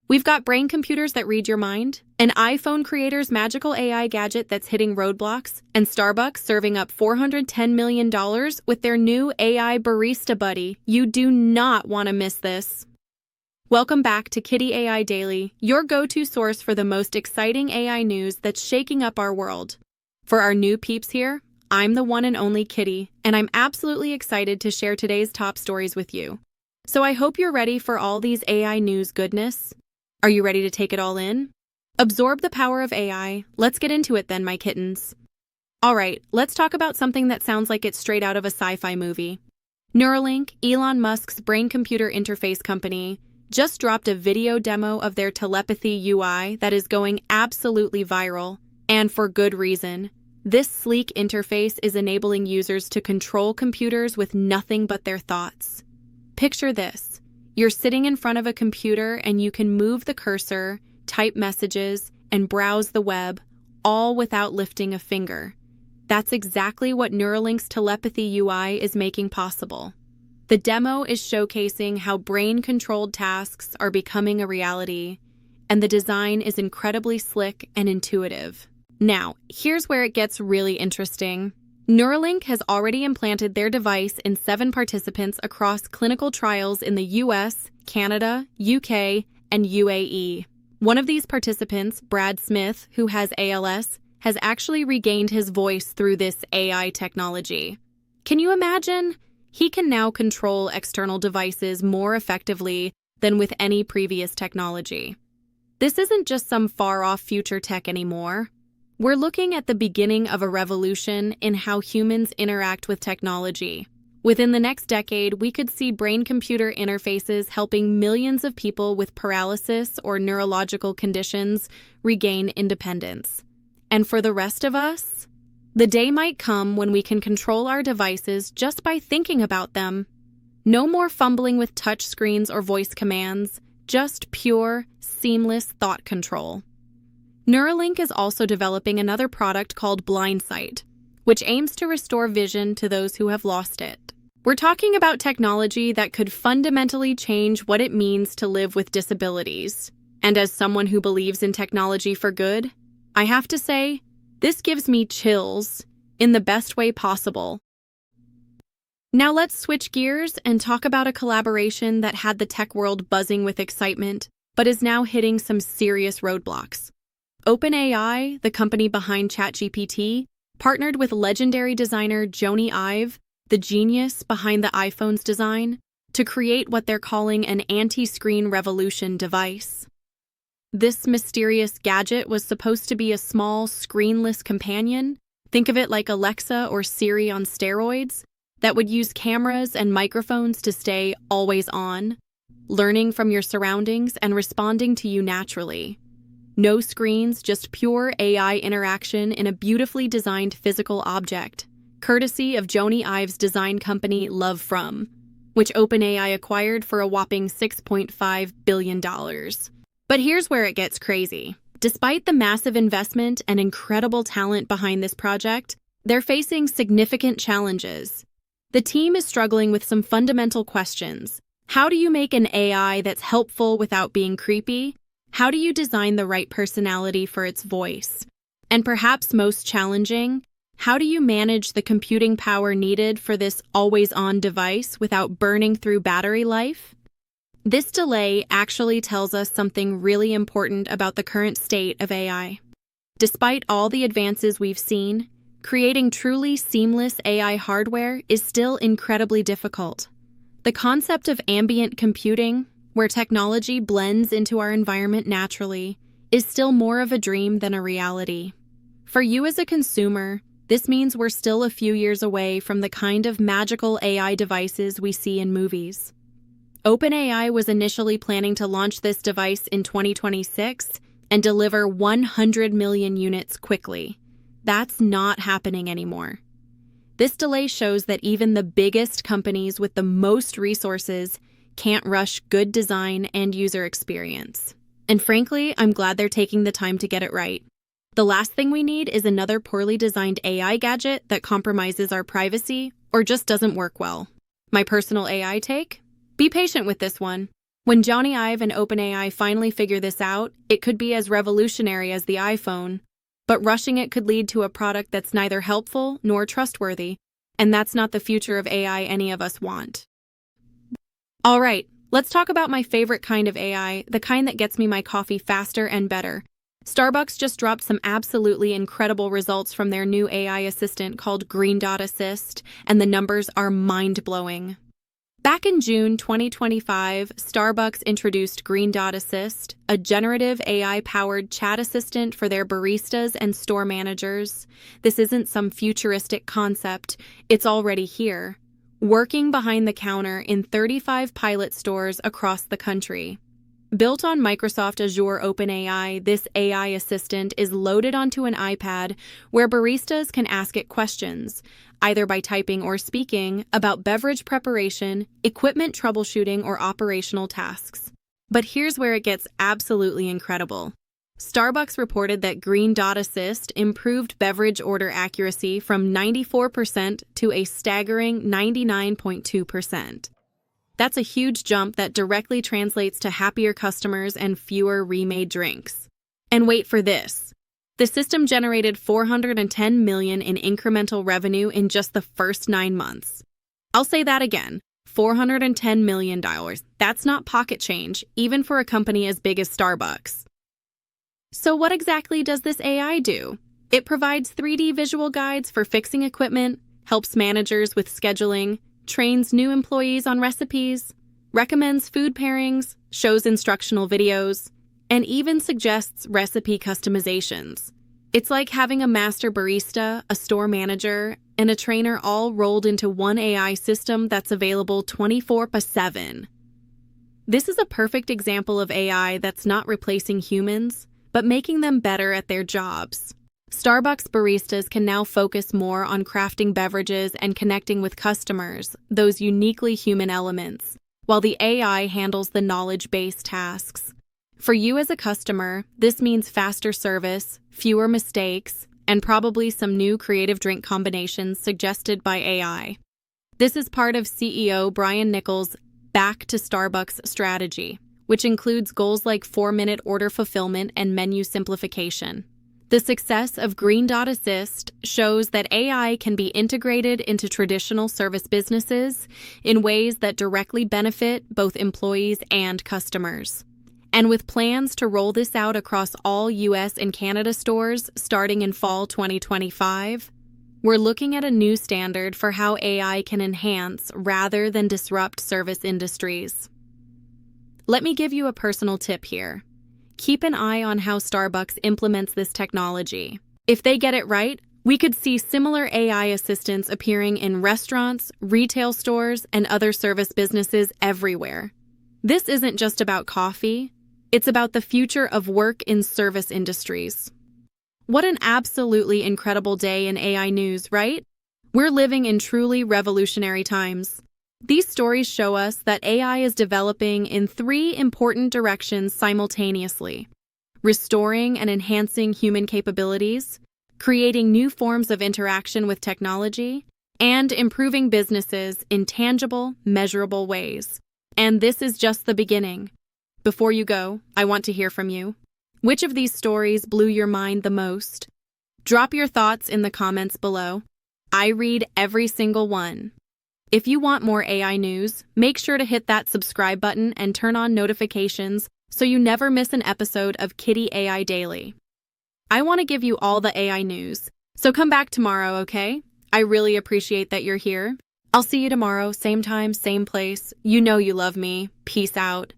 We've got brain computers that read your mind, an iPhone creator's magical AI gadget that's hitting roadblocks, and Starbucks serving up $410 million with their new AI Barista buddy. You do not want to miss this. Welcome back to Kitty AI Daily, your go-to source for the most exciting AI news that's shaking up our world. For our new peeps here, I'm the one and only Kitty, and I'm absolutely excited to share today's top stories with you. So I hope you're ready for all these AI news goodness. Are you ready to take it all in? Absorb the power of AI. Let's get into it then, my kittens. All right, let's talk about something that sounds like it's straight out of a sci-fi movie. Neuralink, Elon Musk's brain-computer interface company, just dropped a video demo of their telepathy UI that is going absolutely viral, and for good reason. This sleek interface is enabling users to control computers with nothing but their thoughts. Picture this. You're sitting in front of a computer and you can move the cursor, type messages, and browse the web, all without lifting a finger. That's exactly what Neuralink's telepathy UI is making possible. The demo is showcasing how brain-controlled tasks are becoming a reality, and the design is incredibly slick and intuitive. Now, here's where it gets really interesting. Neuralink has already implanted their device in 7 participants across clinical trials in the US, Canada, UK, and UAE. One of these participants, Brad Smith, who has ALS, has actually regained his voice through this AI technology. Can you imagine? He can now control external devices more effectively than with any previous technology. This isn't just some far-off future tech anymore. We're looking at the beginning of a revolution in how humans interact with technology. Within the next decade, we could see brain-computer interfaces helping millions of people with paralysis or neurological conditions regain independence. And for the rest of us, the day might come when we can control our devices just by thinking about them. No more fumbling with touch screens or voice commands, just pure, seamless thought control. Neuralink is also developing another product called BlindSight, which aims to restore vision to those who have lost it. We're talking about technology that could fundamentally change what it means to live with disabilities. And as someone who believes in technology for good, I have to say, this gives me chills in the best way possible. Now let's switch gears and talk about a collaboration that had the tech world buzzing with excitement, but is now hitting some serious roadblocks. OpenAI, the company behind ChatGPT, partnered with legendary designer Jony Ive, the genius behind the iPhone's design, to create what they're calling an anti-screen revolution device. This mysterious gadget was supposed to be a small, screenless companion, think of it like Alexa or Siri on steroids, that would use cameras and microphones to stay always on, learning from your surroundings and responding to you naturally. No screens, just pure AI interaction in a beautifully designed physical object, courtesy of Jony Ive's design company Love From, which OpenAI acquired for a whopping $6.5 billion. But here's where it gets crazy. Despite the massive investment and incredible talent behind this project, they're facing significant challenges. The team is struggling with some fundamental questions. How do you make an AI that's helpful without being creepy? How do you design the right personality for its voice? And perhaps most challenging, how do you manage the computing power needed for this always-on device without burning through battery life? This delay actually tells us something really important about the current state of AI. Despite all the advances we've seen, creating truly seamless AI hardware is still incredibly difficult. The concept of ambient computing, where technology blends into our environment naturally, is still more of a dream than a reality. For you as a consumer, this means we're still a few years away from the kind of magical AI devices we see in movies. OpenAI was initially planning to launch this device in 2026 and deliver 100 million units quickly. That's not happening anymore. This delay shows that even the biggest companies with the most resources can't rush good design and user experience. And frankly, I'm glad they're taking the time to get it right. The last thing we need is another poorly designed AI gadget that compromises our privacy or just doesn't work well. My personal AI take? Be patient with this one. When Jony Ive and OpenAI finally figure this out, it could be as revolutionary as the iPhone. But rushing it could lead to a product that's neither helpful nor trustworthy, and that's not the future of AI any of us want. All right, let's talk about my favorite kind of AI, the kind that gets me my coffee faster and better. Starbucks just dropped some absolutely incredible results from their new AI assistant called Green Dot Assist, and the numbers are mind-blowing. Back in June 2025, Starbucks introduced Green Dot Assist, a generative AI-powered chat assistant for their baristas and store managers. This isn't some futuristic concept, it's already here, working behind the counter in 35 pilot stores across the country. Built on Microsoft Azure OpenAI, this AI assistant is loaded onto an iPad where baristas can ask it questions, either by typing or speaking, about beverage preparation, equipment troubleshooting, or operational tasks. But here's where it gets absolutely incredible. Starbucks reported that Green Dot Assist improved beverage order accuracy from 94% to a staggering 99.2%. That's a huge jump that directly translates to happier customers and fewer remade drinks. And wait for this. The system generated $410 million in incremental revenue in just the first 9 months. I'll say that again, $410 million. That's not pocket change, even for a company as big as Starbucks. So what exactly does this AI do? It provides 3D visual guides for fixing equipment, helps managers with scheduling, trains new employees on recipes, recommends food pairings, shows instructional videos, and even suggests recipe customizations. It's like having a master barista, a store manager, and a trainer all rolled into one AI system that's available 24/7. This is a perfect example of AI that's not replacing humans, but making them better at their jobs. Starbucks baristas can now focus more on crafting beverages and connecting with customers, those uniquely human elements, while the AI handles the knowledge-based tasks. For you as a customer, this means faster service, fewer mistakes, and probably some new creative drink combinations suggested by AI. This is part of CEO Brian Niccol's Back to Starbucks strategy, which includes goals like 4-minute order fulfillment and menu simplification. The success of Green Dot Assist shows that AI can be integrated into traditional service businesses in ways that directly benefit both employees and customers. And with plans to roll this out across all US and Canada stores starting in fall 2025, we're looking at a new standard for how AI can enhance rather than disrupt service industries. Let me give you a personal tip here. Keep an eye on how Starbucks implements this technology. If they get it right, we could see similar AI assistants appearing in restaurants, retail stores, and other service businesses everywhere. This isn't just about coffee, it's about the future of work in service industries. What an absolutely incredible day in AI news, right? We're living in truly revolutionary times. These stories show us that AI is developing in 3 important directions simultaneously: restoring and enhancing human capabilities, creating new forms of interaction with technology, and improving businesses in tangible, measurable ways. And this is just the beginning. Before you go, I want to hear from you. Which of these stories blew your mind the most? Drop your thoughts in the comments below. I read every single one. If you want more AI news, make sure to hit that subscribe button and turn on notifications so you never miss an episode of Kitty AI Daily. I want to give you all the AI news, so come back tomorrow, okay? I really appreciate that you're here. I'll see you tomorrow, same time, same place. You know you love me. Peace out.